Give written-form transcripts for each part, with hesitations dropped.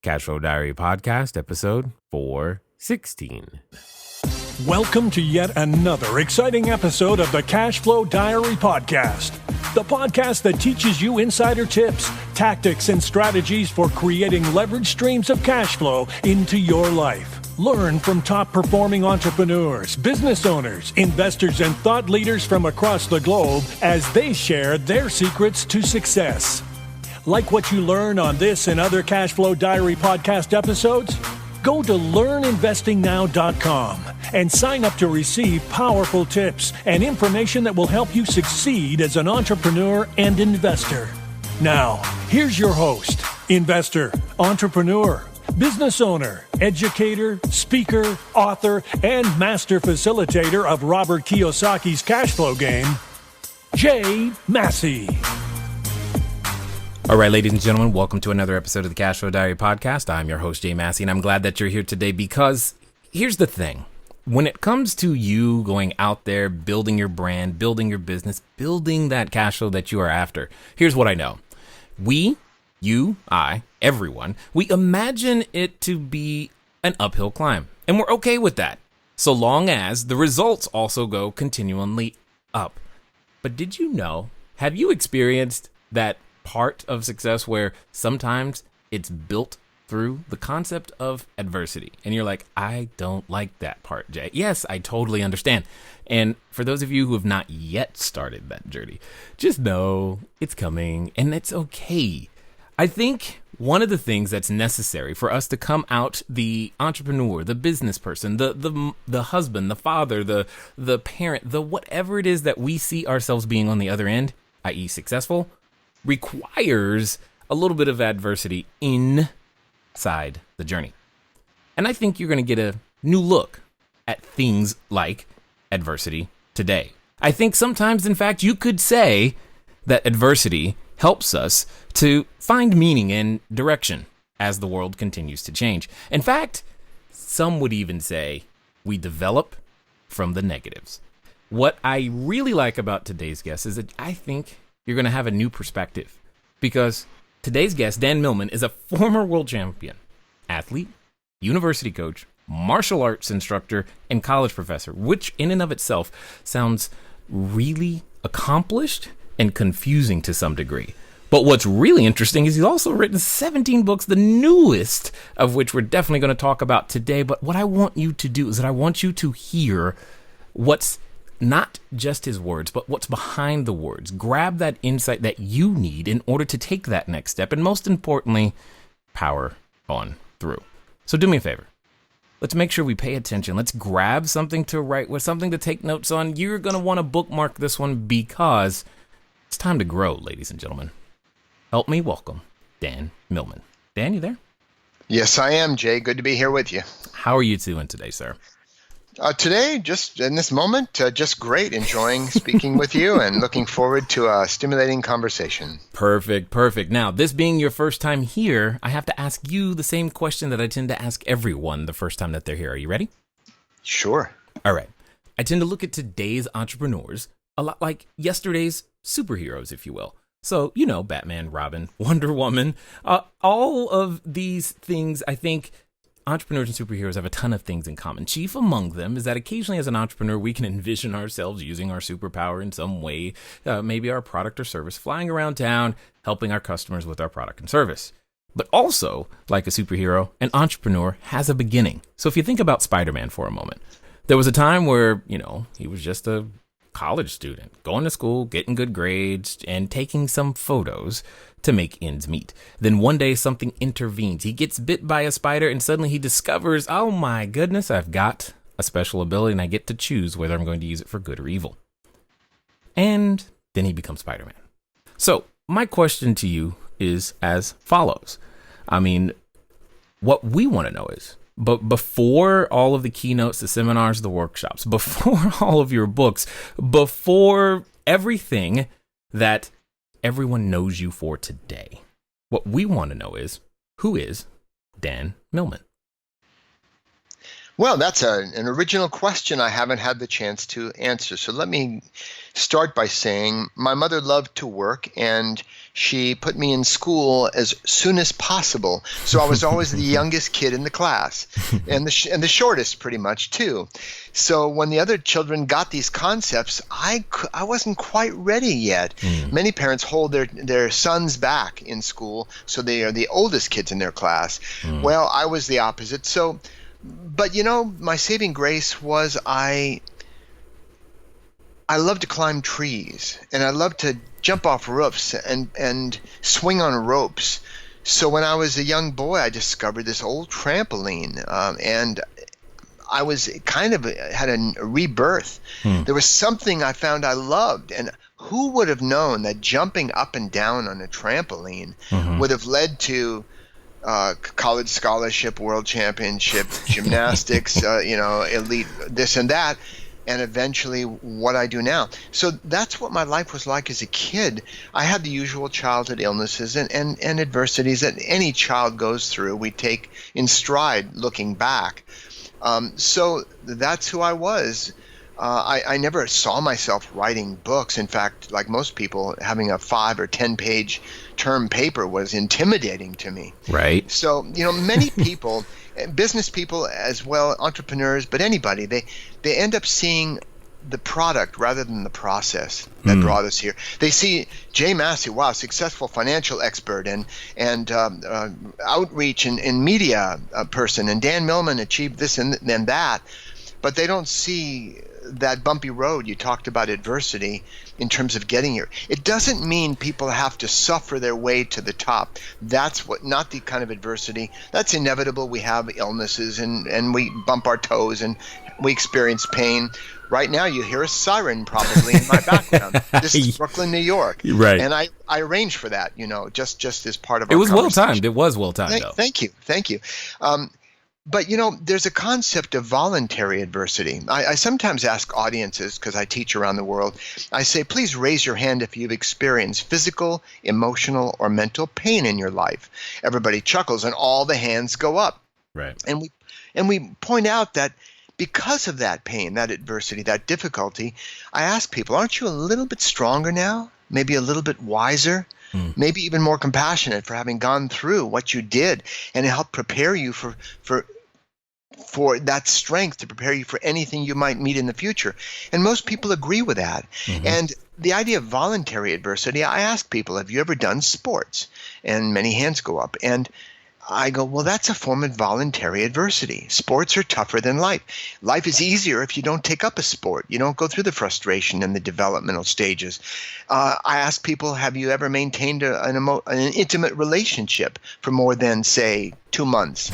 Cashflow Diary podcast, episode 416. Welcome to yet another exciting episode of the Cashflow Diary podcast, the podcast that teaches you insider tips, tactics, and strategies for creating leverage streams of cash flow into your life. Learn from top-performing entrepreneurs, business owners, investors, and thought leaders from across the globe as they share their secrets to success. Like what you learn on this and other Cashflow Diary podcast episodes? Go to learninvestingnow.com and sign up to receive powerful tips and information that will help you succeed as an entrepreneur and investor. Now, here's your host, investor, entrepreneur, business owner, educator, speaker, author, and master facilitator of Robert Kiyosaki's Cashflow game, Jay Massey. All right, ladies and gentlemen, welcome to another episode of the Cashflow Diary podcast. I'm your host, Jay Massey, and I'm glad that you're here today because here's the thing. When it comes to you going out there, building your brand, building your business, building that cash flow that you are after, here's what I know. We, you, I, everyone, we imagine it to be an uphill climb, and we're okay with that, so long as the results also go continually up. But did you know, have you experienced that part of success where sometimes it's built through the concept of adversity? And you're like, I don't like that part, Jay. Yes, I totally understand. And for those of you who have not yet started that journey, just know it's coming and it's okay. I think one of the things that's necessary for us to come out the entrepreneur, the business person, the husband, the father, the parent, the whatever it is that we see ourselves being on the other end, i.e. successful, requires a little bit of adversity inside the journey. And I think you're going to get a new look at things like adversity today. I think sometimes, in fact, you could say that adversity helps us to find meaning and direction as the world continues to change. In fact, some would even say we develop from the negatives. What I really like about today's guest is that I think you're going to have a new perspective because today's guest, Dan Millman, is a former world champion, athlete, university coach, martial arts instructor, and college professor, which in and of itself sounds really accomplished and confusing to some degree. But what's really interesting is he's also written 17 books, the newest of which we're definitely going to talk about today. But what I want you to do is that I want you to hear what's not just his words, but what's behind the words. Grab that insight that you need in order to take that next step. And most importantly, power on through. So do me a favor. Let's make sure we pay attention. Let's grab something to write with, something to take notes on. You're going to want to bookmark this one because it's time to grow, ladies and gentlemen. Help me welcome Dan Millman. Dan, you there? Yes, I am, Jay. Good to be here with you. How are you doing today, sir? Today, just in this moment, just great. Enjoying speaking with you and looking forward to a stimulating conversation. Perfect. Now, this being your first time here, I have to ask you the same question that I tend to ask everyone the first time that they're here. Are you ready? Sure. All right. I tend to look at today's entrepreneurs a lot like yesterday's superheroes, if you will. So, you know, Batman, Robin, Wonder Woman, all of these things, I think entrepreneurs and superheroes have a ton of things in common. Chief among them is that occasionally as an entrepreneur, we can envision ourselves using our superpower in some way, maybe our product or service, flying around town, helping our customers with our product and service. But also, like a superhero, an entrepreneur has a beginning. So if you think about Spider-Man for a moment, there was a time where, you know, he was just a college student, going to school, getting good grades, and taking some photos to make ends meet. Then one day something intervenes. He gets bit by a spider and suddenly he discovers, oh my goodness, I've got a special ability and I get to choose whether I'm going to use it for good or evil. And then he becomes Spider-Man. So my question to you is as follows. I mean, what we want to know is, but before all of the keynotes, the seminars, the workshops, before all of your books, before everything that everyone knows you for today, what we want to know is, who is Dan Millman? Well, that's an original question I haven't had the chance to answer. So let me start by saying my mother loved to work, and she put me in school as soon as possible. So I was always the youngest kid in the class, and the shortest pretty much too. So when the other children got these concepts, I wasn't quite ready yet. Many parents hold their sons back in school, so they are the oldest kids in their class. Well, I was the opposite. So, but my saving grace was I love to climb trees, and I love to jump off roofs and swing on ropes. So when I was a young boy, I discovered this old trampoline, and I was kind of had a rebirth. There was something I found I loved, and who would have known that jumping up and down on a trampoline would have led to college scholarship, world championship, gymnastics, elite this and that, and eventually what I do now. So that's what my life was like as a kid. I had the usual childhood illnesses and adversities that any child goes through. We take in stride looking back. So that's who I was. I never saw myself writing books. In fact, like most people, having a 5 or 10 page term paper was intimidating to me. Right. So, many people, business people as well, entrepreneurs, but anybody, they end up seeing the product rather than the process that brought us here. They see Jay Massey, wow, successful financial expert and outreach and media person, and Dan Millman achieved this and that, but they don't see that bumpy road. You talked about adversity in terms of getting here. It doesn't mean people have to suffer their way to the top. That's not the kind of adversity. That's inevitable. We have illnesses and we bump our toes and we experience pain. Right now, you hear a siren probably in my background. This is Brooklyn, New York. Right. And I arranged for that, just as part of our It was well conversation. timed. It was well timed, though. Thank you. But, there's a concept of voluntary adversity. I sometimes ask audiences, because I teach around the world, I say, please raise your hand if you've experienced physical, emotional, or mental pain in your life. Everybody chuckles and all the hands go up. Right. And we point out that because of that pain, that adversity, that difficulty, I ask people, aren't you a little bit stronger now? Maybe a little bit wiser? Maybe even more compassionate for having gone through what you did, and it helped prepare you for that strength to prepare you for anything you might meet in the future. And most people agree with that. And the idea of voluntary adversity, I ask people, have you ever done sports? And many hands go up. And I go, well, that's a form of voluntary adversity. Sports are tougher than life. Life is easier if you don't take up a sport. You don't go through the frustration and the developmental stages. I ask people, have you ever maintained an intimate relationship for more than, say, 2 months?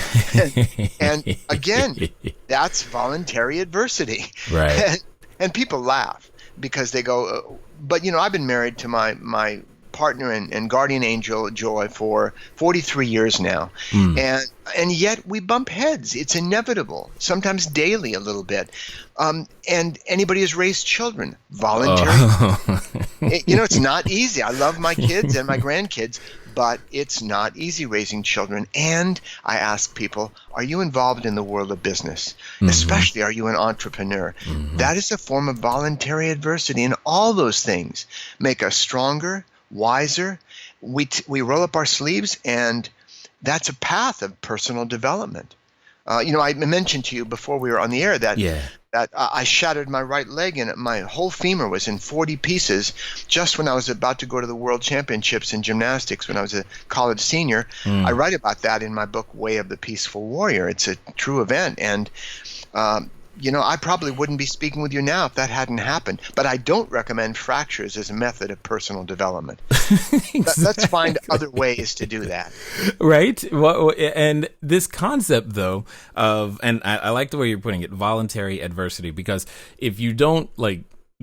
And again, that's voluntary adversity. Right. And people laugh because they go, but, I've been married to my partner and guardian angel Joy for 43 years now, and yet we bump heads. It's inevitable, sometimes daily a little bit. And anybody who's raised children, voluntary. It's not easy. I love my kids and my grandkids, but it's not easy raising children. And I ask people, are you involved in the world of business? Especially, are you an entrepreneur? That is a form of voluntary adversity, and all those things make us stronger, wiser. We roll up our sleeves, and that's a path of personal development. I mentioned to you before we were on the air that I shattered my right leg, and my whole femur was in 40 pieces just when I was about to go to the World Championships in gymnastics when I was a college senior. I write about that in my book, Way of the Peaceful Warrior. It's a true event, and I probably wouldn't be speaking with you now if that hadn't happened. But I don't recommend fractures as a method of personal development. Let's find other ways to do that. Right. Well, and this concept, though, and I like the way you're putting it, voluntary adversity, because if you don't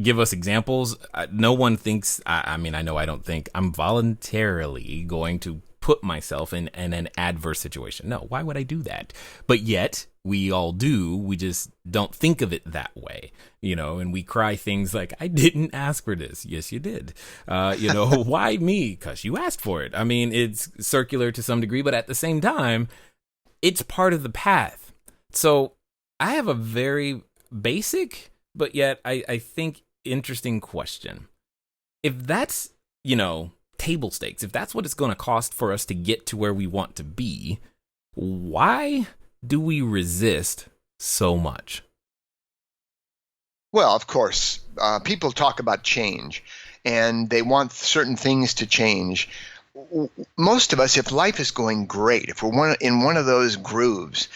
give us examples, no one thinks, I know I don't think I'm voluntarily going to put myself in an adverse situation. No, why would I do that? But yet we all do. We just don't think of it that way, and we cry things like, I didn't ask for this. Yes, you did. Why me? Because you asked for it. It's circular to some degree, but at the same time, it's part of the path. So I have a very basic, but yet I think interesting question. If that's, table stakes, if that's what it's going to cost for us to get to where we want to be, why do we resist so much? Well, of course, people talk about change, and they want certain things to change. Most of us, if life is going great, if we're in one of those grooves,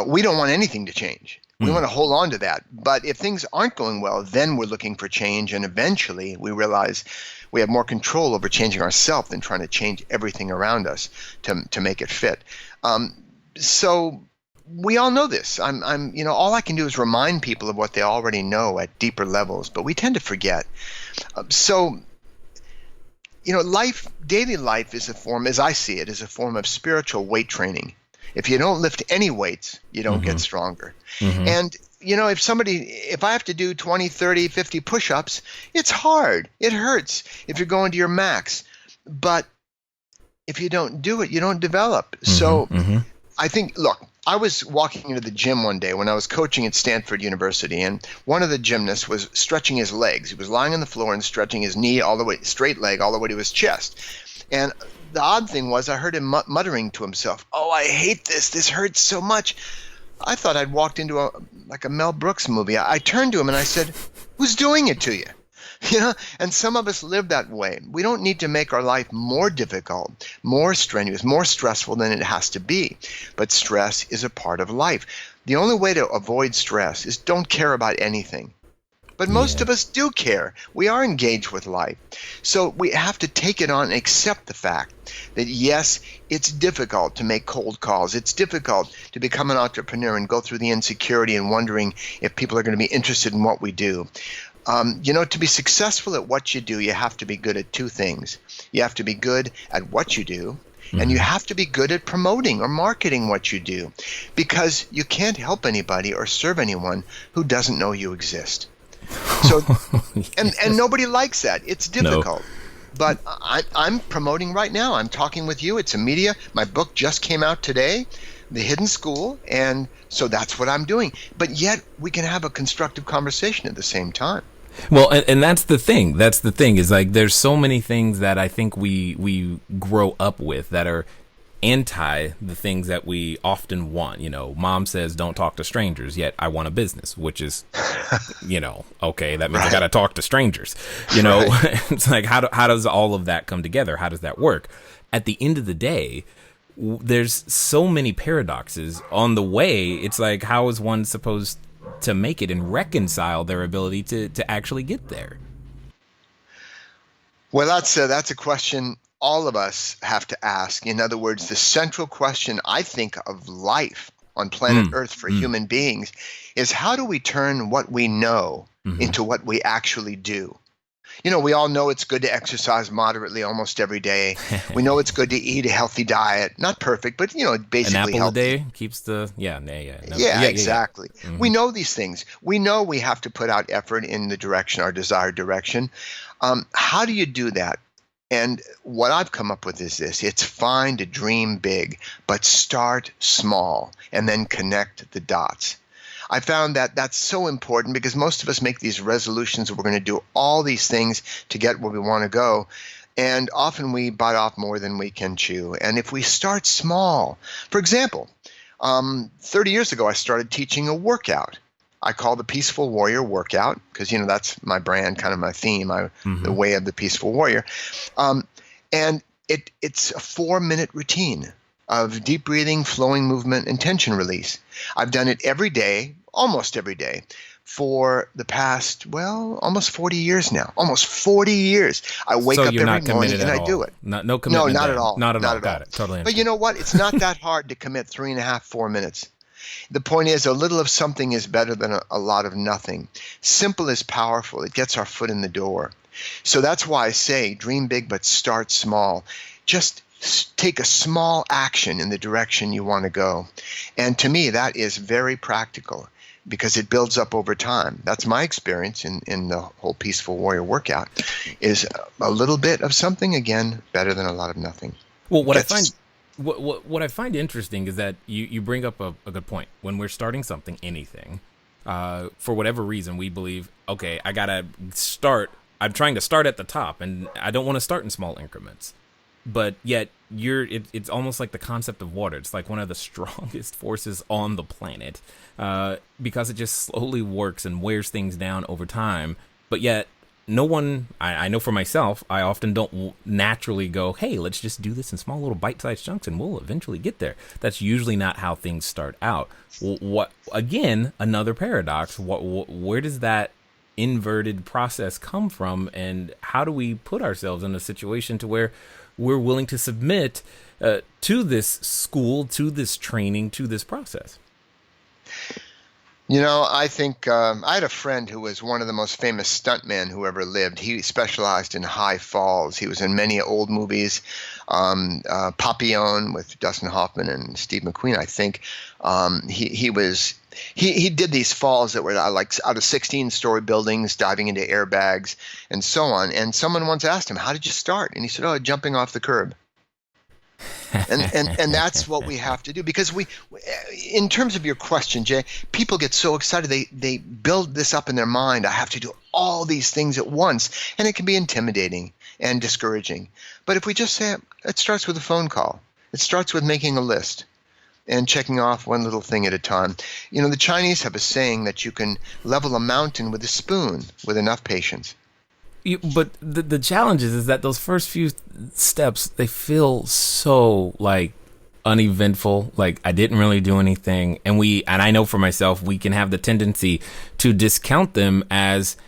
we don't want anything to change. We want to hold on to that. But if things aren't going well, then we're looking for change, and eventually we realize we have more control over changing ourselves than trying to change everything around us to make it fit. So we all know this. All I can do is remind people of what they already know at deeper levels, but we tend to forget. Daily life is a form, as I see it, is a form of spiritual weight training. If you don't lift any weights, you don't get stronger. And, if I have to do 20, 30, 50 push-ups, it's hard. It hurts if you're going to your max. But if you don't do it, you don't develop. I think, look, I was walking into the gym one day when I was coaching at Stanford University, and one of the gymnasts was stretching his legs. He was lying on the floor and stretching his knee all the way, straight leg, all the way to his chest. And the odd thing was I heard him muttering to himself, "Oh, I hate this. This hurts so much." I thought I'd walked into a Mel Brooks movie. I turned to him and I said, "Who's doing it to you?" And some of us live that way. We don't need to make our life more difficult, more strenuous, more stressful than it has to be. But stress is a part of life. The only way to avoid stress is don't care about anything. But most of us do care. We are engaged with life. So we have to take it on and accept the fact that, yes, it's difficult to make cold calls. It's difficult to become an entrepreneur and go through the insecurity and wondering if people are going to be interested in what we do. To be successful at what you do, you have to be good at two things. You have to be good at what you do, and you have to be good at promoting or marketing what you do, because you can't help anybody or serve anyone who doesn't know you exist. So, and nobody likes that. It's difficult. No. But I'm promoting right now. I'm talking with you. It's a media. My book just came out today, The Hidden School, and so that's what I'm doing. But yet we can have a constructive conversation at the same time. Well, and that's the thing. That's the thing is there's so many things that I think we grow up with that are anti the things that we often want. Mom says don't talk to strangers, yet I want a business, which is, okay, that means I got to talk to strangers. It's like how does all of that come together? How does that work? At the end of the day, there's so many paradoxes on the way. It's like, how is one supposed to make it and reconcile their ability to actually get there? Well, that's a question all of us have to ask. In other words, the central question, I think, of life on planet Earth for human beings is, how do we turn what we know into what we actually do? We all know it's good to exercise moderately almost every day. We know it's good to eat a healthy diet. Not perfect, but, basically an apple healthy. A day keeps the, exactly. Yeah. We know these things. We know we have to put out effort in the direction, our desired direction. How do you do that? And what I've come up with is this: it's fine to dream big, but start small and then connect the dots. I found that that's so important because most of us make these resolutions that we're going to do all these things to get where we want to go. And often we bite off more than we can chew. And if we start small, for example, 30 years ago, I started teaching a workout. I call the Peaceful Warrior workout because, that's my brand, kind of my theme, the way of the Peaceful Warrior. And it's a 4-minute routine of deep breathing, flowing movement, and tension release. I've done it every day, almost every day, for the past, almost 40 years now. Almost 40 years. I wake up every morning and I do it. No commitment. No, not at all. Not at all. Got it. Totally. But you know what? It's not that hard to commit 3.5, 4 minutes. The point is, a little of something is better than a lot of nothing. Simple is powerful. It gets our foot in the door. So that's why I say dream big, but start small. Just take a small action in the direction you want to go. And to me, that is very practical because it builds up over time. That's my experience in the whole Peaceful Warrior workout, is a little bit of something, again, better than a lot of nothing. Well, what I find What I find interesting is that you bring up a good point. When we're starting something, anything, for whatever reason, we believe, okay, I gotta start. I'm trying to start at the top, and I don't want to start in small increments. But yet, it's almost like the concept of water. It's like one of the strongest forces on the planet, because it just slowly works and wears things down over time. But yet, no one, I know for myself, I often don't naturally go, hey, let's just do this in small little bite-sized chunks and we'll eventually get there. That's usually not how things start out. Again, another paradox. Where does that inverted process come from, and how do we put ourselves in a situation to where we're willing to submit to this school, to this training, to this process? I think I had a friend who was one of the most famous stuntmen who ever lived. He specialized in high falls. He was in many old movies, Papillon with Dustin Hoffman and Steve McQueen, I think. He did these falls that were like out of 16-story buildings, diving into airbags and so on. And someone once asked him, "How did you start?" And he said, "Oh, jumping off the curb." And that's what we have to do, because in terms of your question, Jay, people get so excited, they build this up in their mind. I have to do all these things at once, and it can be intimidating and discouraging. But if we just say it starts with a phone call, it starts with making a list and checking off one little thing at a time. The Chinese have a saying that you can level a mountain with a spoon with enough patience. But the challenge is that those first few steps, they feel so like uneventful, like I didn't really do anything. And I know for myself, we can have the tendency to discount them as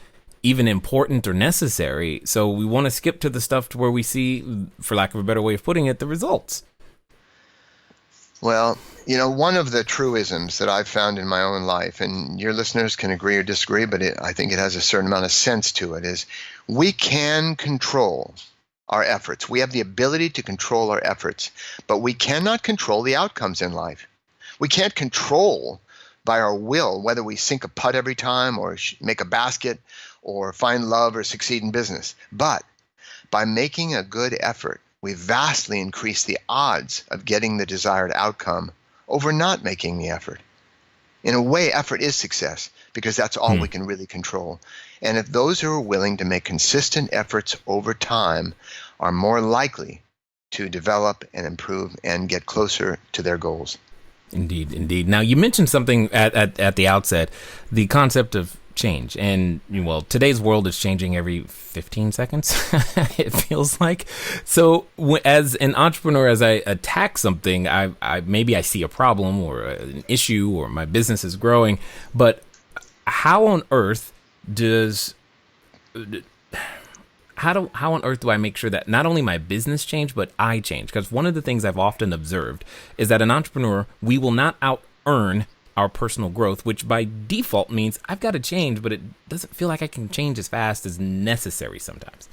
even important or necessary. So we want to skip to the stuff to where we see, for lack of a better way of putting it, the results. Well, one of the truisms that I've found in my own life, and your listeners can agree or disagree, but I think it has a certain amount of sense to it, is we can control our efforts. We have the ability to control our efforts, but we cannot control the outcomes in life. We can't control by our will whether we sink a putt every time or make a basket or find love or succeed in business. But by making a good effort, we vastly increase the odds of getting the desired outcome over not making the effort. In a way, effort is success, because that's all we can really control. And if those who are willing to make consistent efforts over time are more likely to develop and improve and get closer to their goals. Indeed, indeed. Now, you mentioned something at the outset, the concept of change. And, well, today's world is changing every 15 seconds, it feels like. So as an entrepreneur, as I attack something, maybe I see a problem or an issue or my business is growing, but how on earth do I make sure that not only my business change, but I change? Because one of the things I've often observed is that an entrepreneur, we will not out-earn our personal growth, which by default means I've got to change, but it doesn't feel like I can change as fast as necessary sometimes.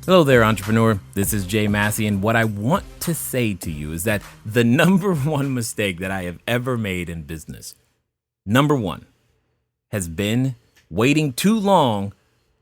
Hello there, entrepreneur. This is Jay Massey, and what I want to say to you is that the number one mistake that I have ever made in business, number one, has been waiting too long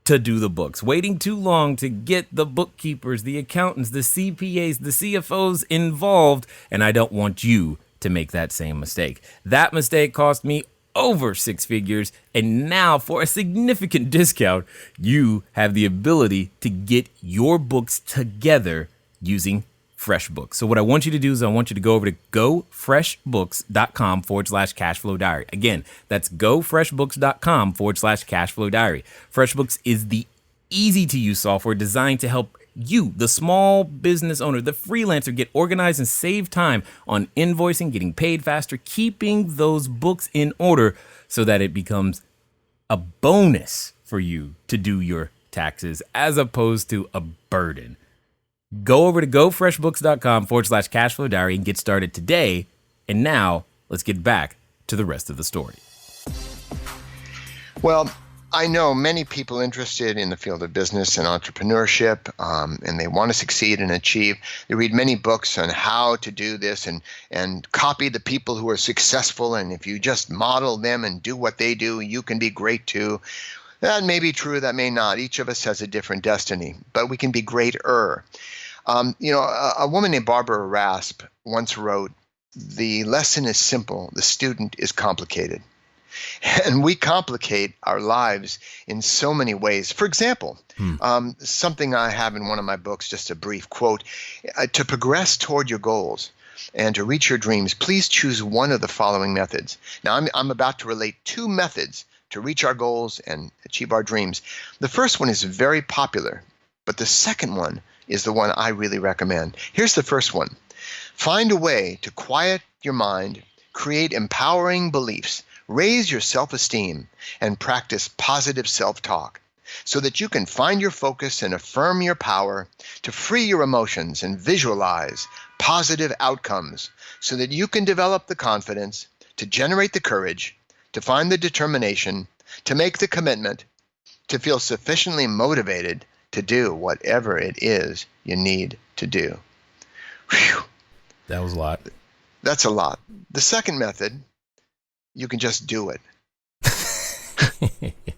to do the books, waiting too long to get the bookkeepers, the accountants, the CPAs, the CFOs involved, and I don't want you to make that same mistake. That mistake cost me over 6 figures, and now for a significant discount, you have the ability to get your books together using FreshBooks. So what I want you to do is I want you to go over to gofreshbooks.com/cashflow diary. Again, that's gofreshbooks.com/cashflow diary. FreshBooks is the easy to use software designed to help you, the small business owner, the freelancer, get organized and save time on invoicing, getting paid faster, keeping those books in order so that it becomes a bonus for you to do your taxes as opposed to a burden. Go over to gofreshbooks.com/cashflow diary and get started today. And now let's get back to the rest of the story. Well, I know many people interested in the field of business and entrepreneurship, and they want to succeed and achieve. They read many books on how to do this and copy the people who are successful. And if you just model them and do what they do, you can be great too. That may be true, that may not. Each of us has a different destiny, but we can be greater. A woman named Barbara Rasp once wrote, "The lesson is simple, the student is complicated." And we complicate our lives in so many ways. For example, something I have in one of my books, just a brief quote, to progress toward your goals and to reach your dreams, please choose one of the following methods. Now, I'm about to relate two methods to reach our goals and achieve our dreams. The first one is very popular, but the second one is the one I really recommend. Here's the first one. Find a way to quiet your mind, create empowering beliefs, raise your self-esteem, and practice positive self-talk so that you can find your focus and affirm your power to free your emotions and visualize positive outcomes so that you can develop the confidence to generate the courage, to find the determination, to make the commitment, to feel sufficiently motivated to do whatever it is you need to do. Whew. That was a lot. That's a lot. The second method, you can just do it.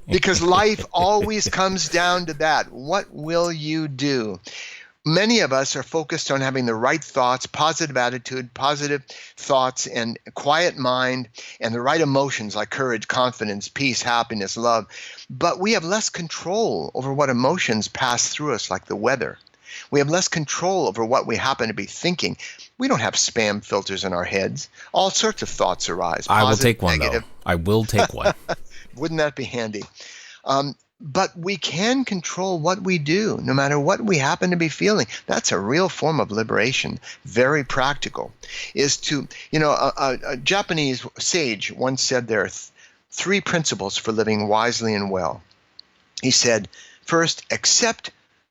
Because life always comes down to that. What will you do? Many of us are focused on having the right thoughts, positive attitude, positive thoughts, and quiet mind, and the right emotions like courage, confidence, peace, happiness, love. But we have less control over what emotions pass through us, like the weather. We have less control over what we happen to be thinking. We don't have spam filters in our heads. All sorts of thoughts arise. I will Positive, take one, negative. though. I will take one. Wouldn't that be handy? But we can control what we do, no matter what we happen to be feeling. That's a real form of liberation, very practical. Is to, a Japanese sage once said there are three principles for living wisely and well. He said, first, accept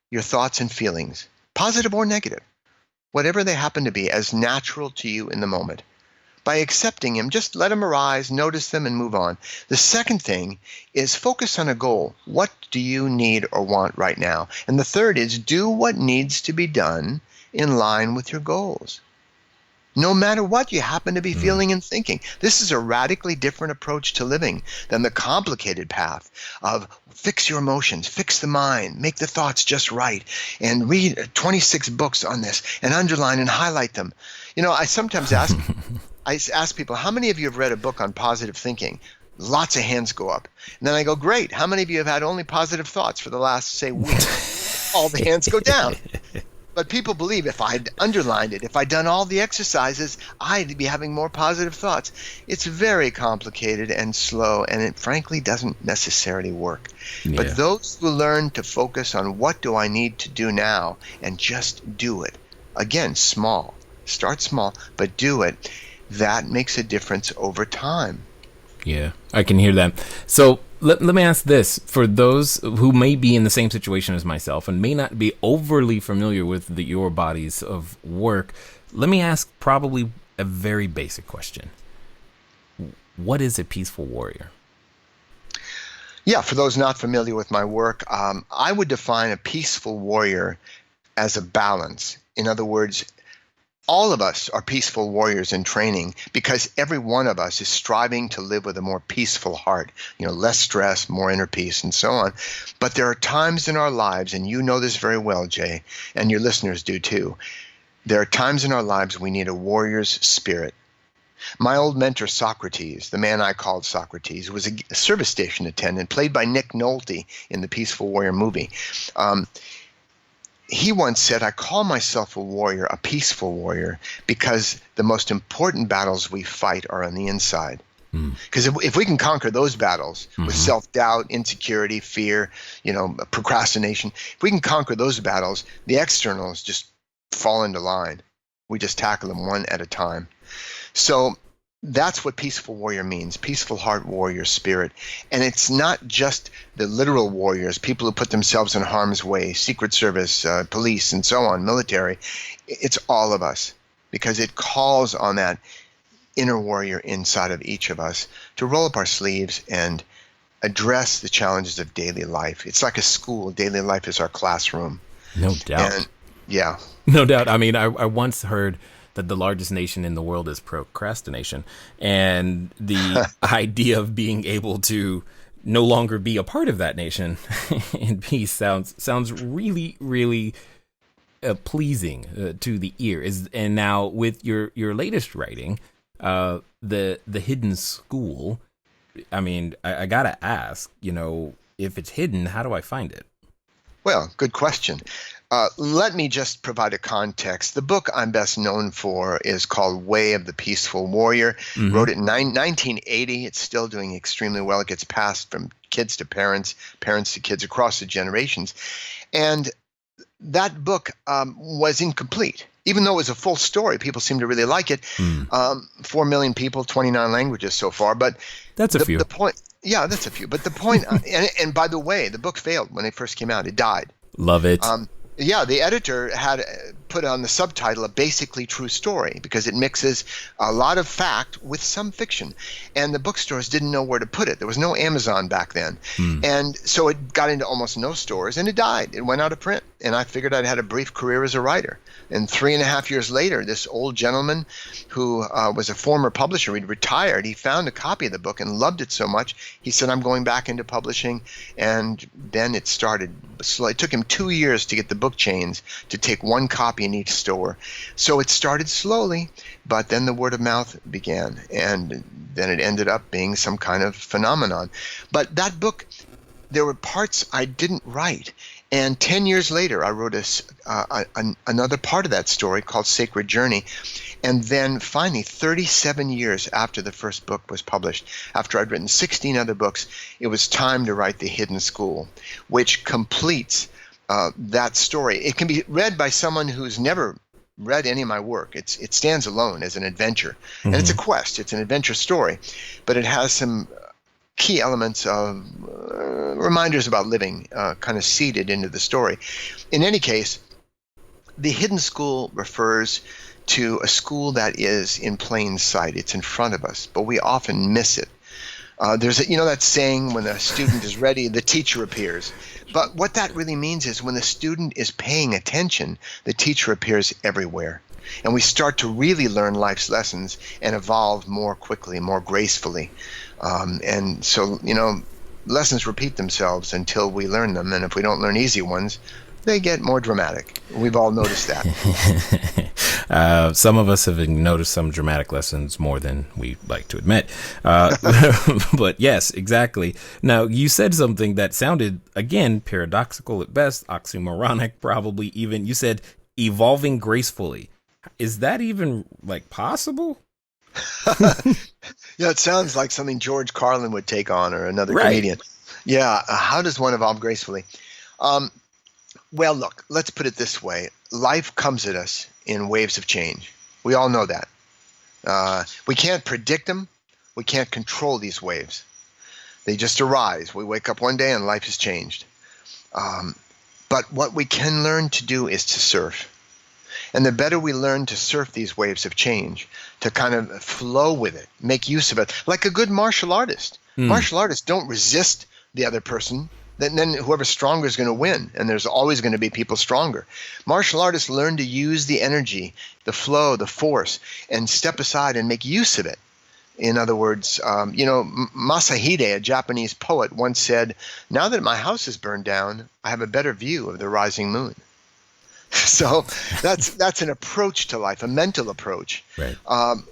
your thoughts and feelings, positive or negative, whatever they happen to be, as natural to you in the moment. By accepting them, just let them arise, notice them, and move on. The second thing is focus on a goal. What do you need or want right now? And the third is do what needs to be done in line with your goals, no matter what you happen to be feeling and thinking. This is a radically different approach to living than the complicated path of fix your emotions, fix the mind, make the thoughts just right, and read 26 books on this and underline and highlight them. I sometimes ask people, how many of you have read a book on positive thinking? Lots of hands go up. And then I go, great. How many of you have had only positive thoughts for the last, say, week? All the hands go down. But people believe if I'd underlined it, if I'd done all the exercises, I'd be having more positive thoughts. It's very complicated and slow, and it frankly doesn't necessarily work. Yeah. But those who learn to focus on what do I need to do now and just do it, again, small, start small, but do it, that makes a difference over time. Yeah, I can hear that. So let me ask this. For those who may be in the same situation as myself and may not be overly familiar with your bodies of work, let me ask probably a very basic question. What is a peaceful warrior? Yeah, for those not familiar with my work, I would define a peaceful warrior as a balance. In other words, all of us are peaceful warriors in training because every one of us is striving to live with a more peaceful heart, less stress, more inner peace, and so on. But there are times in our lives, and you know this very well, Jay, and your listeners do too, there are times in our lives we need a warrior's spirit. My old mentor, Socrates, the man I called Socrates, was a service station attendant, played by Nick Nolte in the Peaceful Warrior movie. He once said, I call myself a warrior, a peaceful warrior, because the most important battles we fight are on the inside. Because if we can conquer those battles with self-doubt, insecurity, fear, procrastination, if we can conquer those battles, the externals just fall into line. We just tackle them one at a time. So that's what peaceful warrior means, peaceful heart warrior spirit. And it's not just the literal warriors, people who put themselves in harm's way, Secret Service, police, and so on, military. It's all of us, because it calls on that inner warrior inside of each of us to roll up our sleeves and address the challenges of daily life. It's like a school. Daily life is our classroom. No doubt. And, yeah. No doubt. I mean, I once heard that the largest nation in the world is procrastination, and the idea of being able to no longer be a part of that nation in peace sounds really, really pleasing to the ear. And now with your latest writing, the Hidden School, I mean, I gotta ask, if it's hidden, how do I find it? Well, good question. Let me just provide a context. The book I'm best known for is called Way of the Peaceful Warrior. Wrote it in 1980. It's still doing extremely well. It gets passed from kids to parents, parents to kids across the generations. And that book was incomplete. Even though it was a full story, people seem to really like it. 4 million people, 29 languages so far. But that's a few. The point, yeah, that's a few. But the point, and by the way, the book failed when it first came out. It died. Love it. Yeah, the editor had put on the subtitle a basically true story because it mixes a lot of fact with some fiction. And the bookstores didn't know where to put it. There was no Amazon back then. And so it got into almost no stores and it died. It went out of print. And I figured I'd had a brief career as a writer. And 3.5 years later, this old gentleman who was a former publisher, he'd retired, he found a copy of the book and loved it so much, he said, I'm going back into publishing. And then it started. It took him 2 years to get the book chains to take one copy in each store. So it started slowly, but then the word of mouth began. And then it ended up being some kind of phenomenon. But that book, there were parts I didn't write. And 10 years later, I wrote another part of that story called Sacred Journey. And then finally, 37 years after the first book was published, after I'd written 16 other books, it was time to write The Hidden School, which completes that story. It can be read by someone who's never read any of my work. It stands alone as an adventure. And it's a quest. It's an adventure story. But it has some key elements of reminders about living kind of seeded into the story. In any case, the Hidden School refers to a school that is in plain sight. It's in front of us, but we often miss it. There's that saying, when a student is ready, the teacher appears. But what that really means is when the student is paying attention, the teacher appears everywhere. And we start to really learn life's lessons and evolve more quickly, more gracefully. And so, lessons repeat themselves until we learn them. And if we don't learn easy ones, they get more dramatic. We've all noticed that. Some of us have noticed some dramatic lessons more than we like to admit. But yes, exactly. Now, you said something that sounded, again, paradoxical at best, oxymoronic probably even. You said evolving gracefully. Is that even possible? Yeah, it sounds like something George Carlin would take on, or another comedian. Yeah, how does one evolve gracefully? Well, look, let's put it this way. Life comes at us in waves of change. We all know that. We can't predict them. We can't control these waves. They just arise. We wake up one day and life has changed. But what we can learn to do is to surf. And the better we learn to surf these waves of change, to kind of flow with it, make use of it, like a good martial artist. Martial artists don't resist the other person. Then whoever's stronger is going to win, and there's always going to be people stronger. Martial artists learn to use the energy, the flow, the force, and step aside and make use of it. In other words, Masahide, a Japanese poet, once said, "Now that my house is burned down, I have a better view of the rising moon." So that's an approach to life, a mental approach,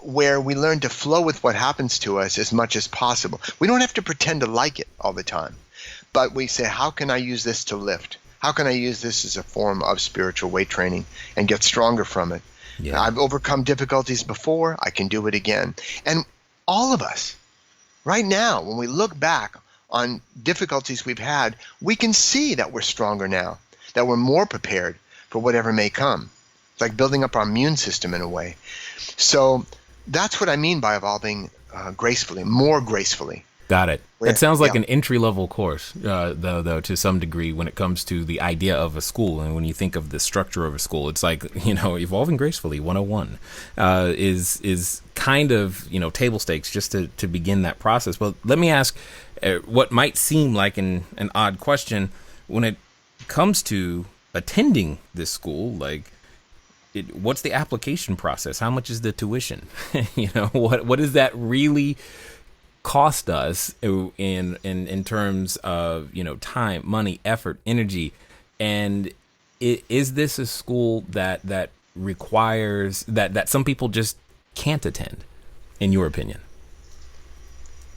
where we learn to flow with what happens to us as much as possible. We don't have to pretend to like it all the time, but we say, how can I use this to lift? How can I use this as a form of spiritual weight training and get stronger from it? Yeah. I've overcome difficulties before, I can do it again. And all of us, right now, when we look back on difficulties we've had, we can see that we're stronger now, that we're more prepared for whatever may come. It's like building up our immune system in a way. So that's what I mean by evolving gracefully, more gracefully. Got it. It sounds like an entry-level course, though, to some degree, when it comes to the idea of a school. And when you think of the structure of a school, it's like, evolving gracefully 101 is kind of, table stakes just to begin that process. But let me ask what might seem like an odd question. When it comes to attending this school, what's the application process? How much is the tuition? What does that really cost us in terms of time, money, effort, energy? And is this a school that requires that some people just can't attend, in your opinion?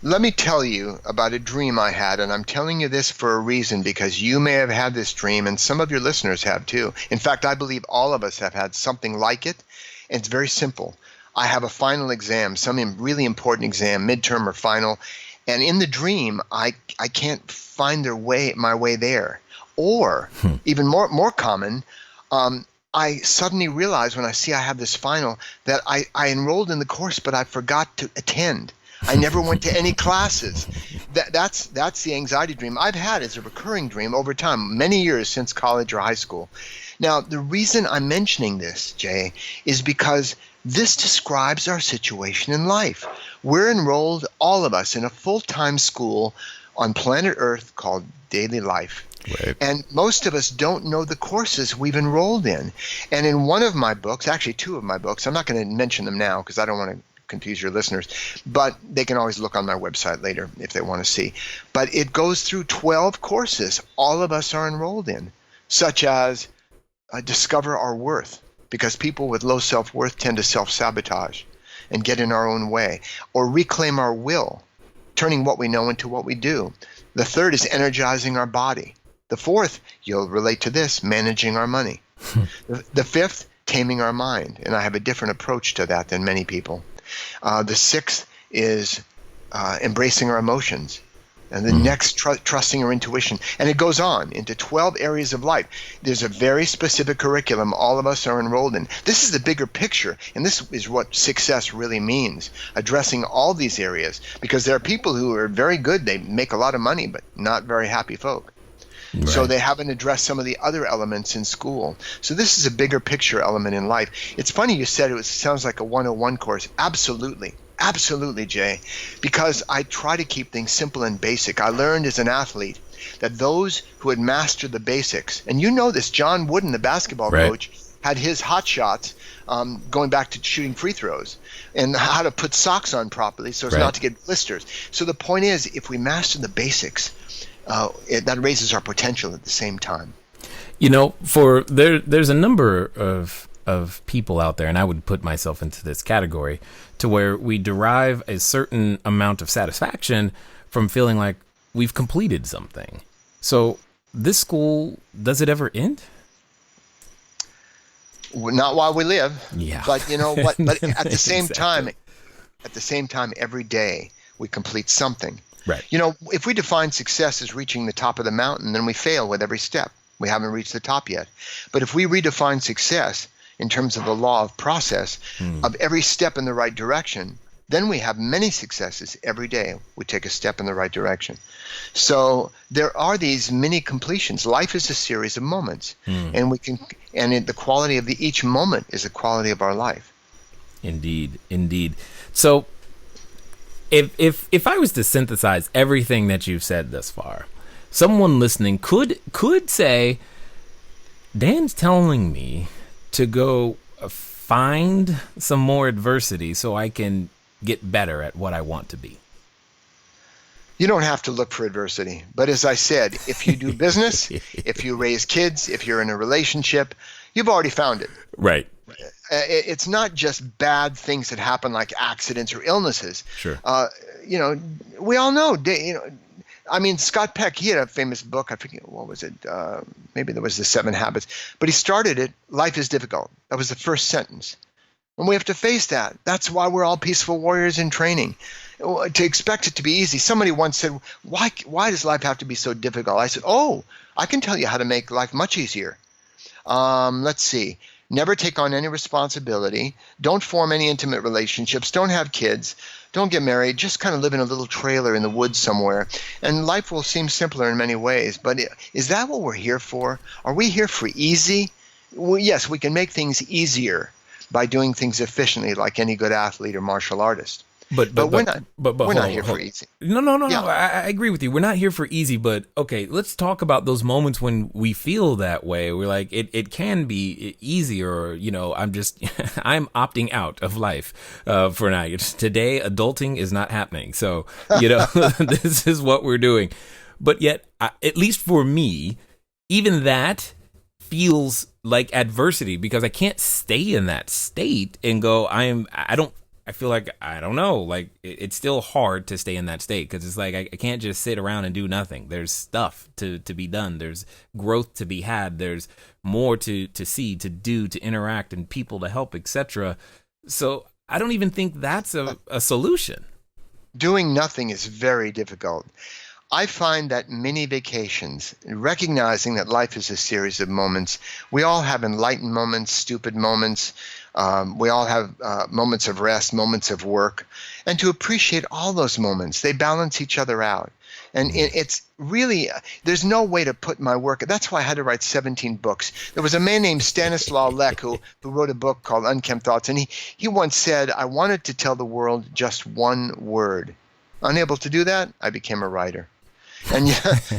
Let me tell you about a dream I had, and I'm telling you this for a reason, because you may have had this dream, and some of your listeners have too. In fact, I believe all of us have had something like it, and it's very simple. I have a final exam, some really important exam, midterm or final, and in the dream, I can't find my way there. Or, even more common, I suddenly realize when I see I have this final that I enrolled in the course, but I forgot to attend. I never went to any classes. That's the anxiety dream I've had as a recurring dream over time, many years since college or high school. Now, the reason I'm mentioning this, Jay, is because this describes our situation in life. We're enrolled, all of us, in a full-time school on planet Earth called daily life. Right. And most of us don't know the courses we've enrolled in. And in one of my books, actually two of my books, I'm not going to mention them now because I don't want to confuse your listeners, but they can always look on my website later if they want to see. But it goes through 12 courses all of us are enrolled in, such as discover our worth, because people with low self-worth tend to self-sabotage and get in our own way, or reclaim our will, turning what we know into what we do. The third is energizing our body. The fourth, you'll relate to this, managing our money. The fifth, taming our mind, and I have a different approach to that than many people. The sixth is embracing our emotions. And the next, trusting our intuition. And it goes on into 12 areas of life. There's a very specific curriculum all of us are enrolled in. This is the bigger picture, and this is what success really means, addressing all these areas. Because there are people who are very good, they make a lot of money, but not very happy folk. Right. So they haven't addressed some of the other elements in school. So this is a bigger picture element in life. It's funny you said it sounds like a 101 course. Absolutely. Absolutely, Jay, because I try to keep things simple and basic. I learned as an athlete that those who had mastered the basics, and you know this, John Wooden, the basketball coach, had his hot shots going back to shooting free throws and how to put socks on properly so as not to get blisters. So the point is, if we master the basics, that raises our potential at the same time. You know, there's a number of people out there, and I would put myself into this category, to where we derive a certain amount of satisfaction from feeling like we've completed something. So this school, does it ever end? Not while we live. Yeah. But you know what? But at the same time, every day we complete something. Right. You know, if we define success as reaching the top of the mountain, then we fail with every step. We haven't reached the top yet. But if we redefine success in terms of the law of process, of every step in the right direction, then we have many successes every day. We take a step in the right direction. So there are these mini completions. Life is a series of moments, and the quality of each moment is the quality of our life. Indeed. So if I was to synthesize everything that you've said thus far, someone listening could say, Dan's telling me to go find some more adversity so I can get better at what I want to be. You don't have to look for adversity. But as I said, if you do business, if you raise kids, if you're in a relationship, you've already found it. Right. It's not just bad things that happen like accidents or illnesses. Sure. We all know, I mean, Scott Peck, he had a famous book. I forget, what was it? Maybe there was The 7 Habits. But he started it, life is difficult. That was the first sentence. And we have to face that. That's why we're all peaceful warriors in training. To expect it to be easy. Somebody once said, why does life have to be so difficult? I said, I can tell you how to make life much easier. Let's see. Never take on any responsibility. Don't form any intimate relationships. Don't have kids. Don't get married. Just kind of live in a little trailer in the woods somewhere. And life will seem simpler in many ways. But is that what we're here for? Are we here for easy? Well, yes, we can make things easier by doing things efficiently like any good athlete or martial artist. But we're not here for easy. No. I agree with you. We're not here for easy, but okay, let's talk about those moments when we feel that way. We're like, it can be easy, or, I'm opting out of life for now. Today, adulting is not happening. So, this is what we're doing. But yet, at least for me, even that feels like adversity because I can't stay in that state and go, I feel like, I don't know, like it's still hard to stay in that state because it's like I can't just sit around and do nothing. There's stuff to be done. There's growth to be had. There's more to see, to do, to interact, and people to help, etc. So I don't even think that's a solution. Doing nothing is very difficult. I find that many vacations, recognizing that life is a series of moments, we all have enlightened moments, stupid moments, we all have moments of rest, moments of work, and to appreciate all those moments. They balance each other out. And it's really, there's no way to put my work. That's why I had to write 17 books. There was a man named Stanislaw Lek who wrote a book called Unkempt Thoughts, and he once said, I wanted to tell the world just one word. Unable to do that, I became a writer. And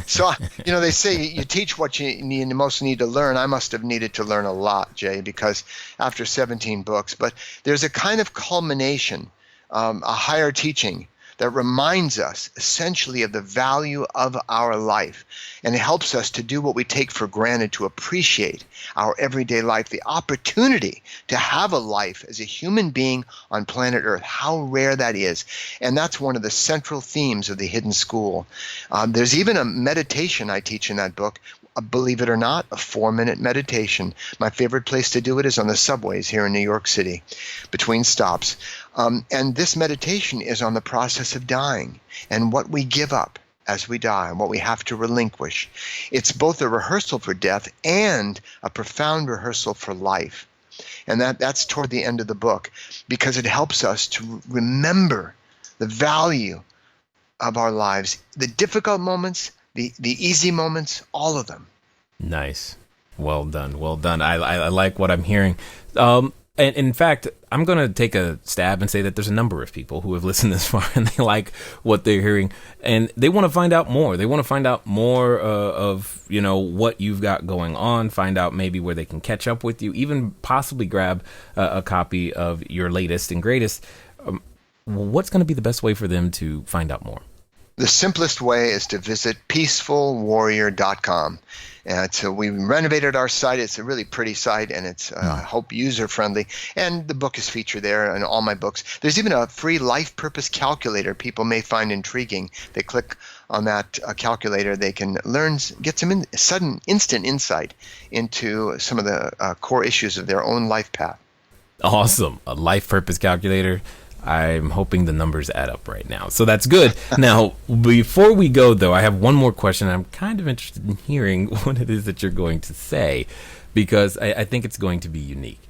so, they say you teach what you most need to learn. I must have needed to learn a lot, Jay, because after 17 books. But there's a kind of culmination, a higher teaching that reminds us essentially of the value of our life. And it helps us to do what we take for granted, to appreciate our everyday life, the opportunity to have a life as a human being on planet Earth, how rare that is. And that's one of the central themes of the Hidden School. There's even a meditation I teach in that book, believe it or not, a 4-minute meditation. My favorite place to do it is on the subways here in New York City, between stops. And this meditation is on the process of dying and what we give up as we die and what we have to relinquish. It's both a rehearsal for death and a profound rehearsal for life. And that's toward the end of the book, because it helps us to remember the value of our lives, the difficult moments, the easy moments, all of them. Nice. Well done. Well done. I like what I'm hearing. And in fact, I'm going to take a stab and say that there's a number of people who have listened this far and they like what they're hearing and they want to find out more. They want to find out more of, what you've got going on, find out maybe where they can catch up with you, even possibly grab a copy of your latest and greatest. What's going to be the best way for them to find out more? The simplest way is to visit peacefulwarrior.com. And so we renovated our site. It's a really pretty site, and it's, I hope, user-friendly. And the book is featured there in all my books. There's even a free life purpose calculator people may find intriguing. They click on that calculator. They can get some sudden, instant insight into some of the core issues of their own life path. Awesome. A life purpose calculator. I'm hoping the numbers add up right now. So that's good. Now, before we go, though, I have one more question. I'm kind of interested in hearing what it is that you're going to say, because I think it's going to be unique.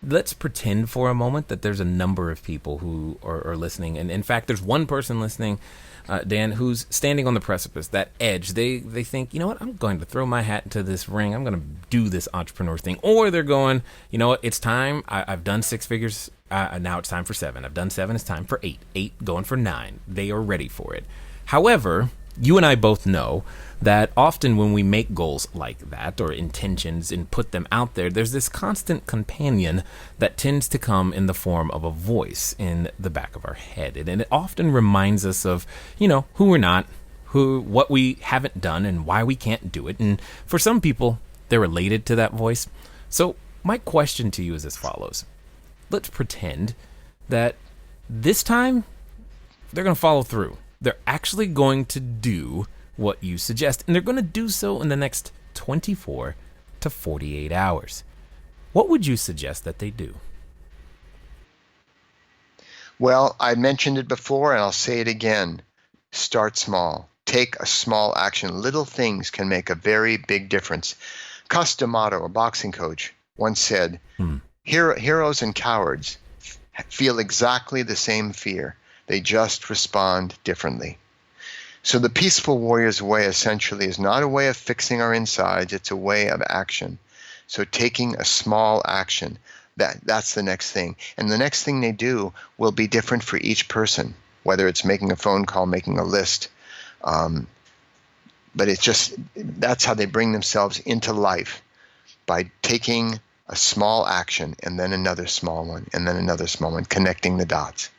Let's pretend for a moment that there's a number of people who are listening. And in fact, there's one person listening, Dan, who's standing on the precipice, that edge. They think, you know what, I'm going to throw my hat into this ring. I'm going to do this entrepreneur thing. Or they're going, you know what, it's time. I've done 6 figures. Now it's time for 7. I've done 7. It's time for 8. 8 going for 9. They are ready for it. However, you and I both know that often when we make goals like that, or intentions, and put them out there, there's this constant companion that tends to come in the form of a voice in the back of our head. And it often reminds us of, who we're not, what we haven't done, and why we can't do it. And for some people, they're related to that voice. So my question to you is as follows. Let's pretend that this time they're going to follow through. They're actually going to do what you suggest, and they're going to do so in the next 24 to 48 hours. What would you suggest that they do? Well, I mentioned it before, and I'll say it again. Start small. Take a small action. Little things can make a very big difference. Cus D'Amato, a boxing coach, once said, Heroes and cowards feel exactly the same fear. They just respond differently. So the peaceful warrior's way essentially is not a way of fixing our insides. It's a way of action. So taking a small action, that's the next thing. And the next thing they do will be different for each person, whether it's making a phone call, making a list. But that's how they bring themselves into life, by taking a small action and then another small one and then another small one, connecting the dots.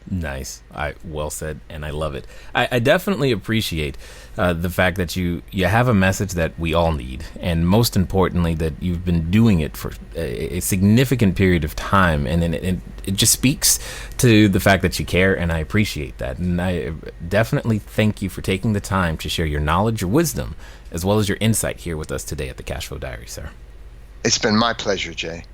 Nice. Well said, and I love it. I definitely appreciate the fact that you have a message that we all need, and most importantly, that you've been doing it for a significant period of time, and it just speaks to the fact that you care, and I appreciate that. And I definitely thank you for taking the time to share your knowledge, your wisdom, as well as your insight here with us today at the Cashflow Diary, sir. It's been my pleasure, Jay.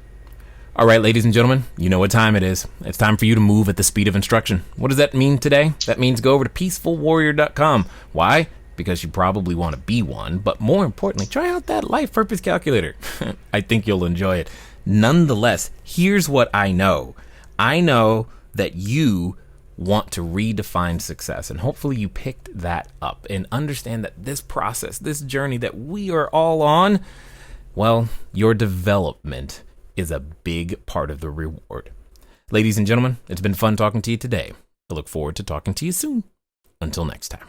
All right, ladies and gentlemen, you know what time it is. It's time for you to move at the speed of instruction. What does that mean today? That means go over to peacefulwarrior.com. Why? Because you probably want to be one, but more importantly, try out that life purpose calculator. I think you'll enjoy it. Nonetheless, here's what I know. I know that you want to redefine success, and hopefully you picked that up and understand that this process, this journey that we are all on, well, your development is a big part of the reward. Ladies and gentlemen, it's been fun talking to you today. I look forward to talking to you soon. Until next time.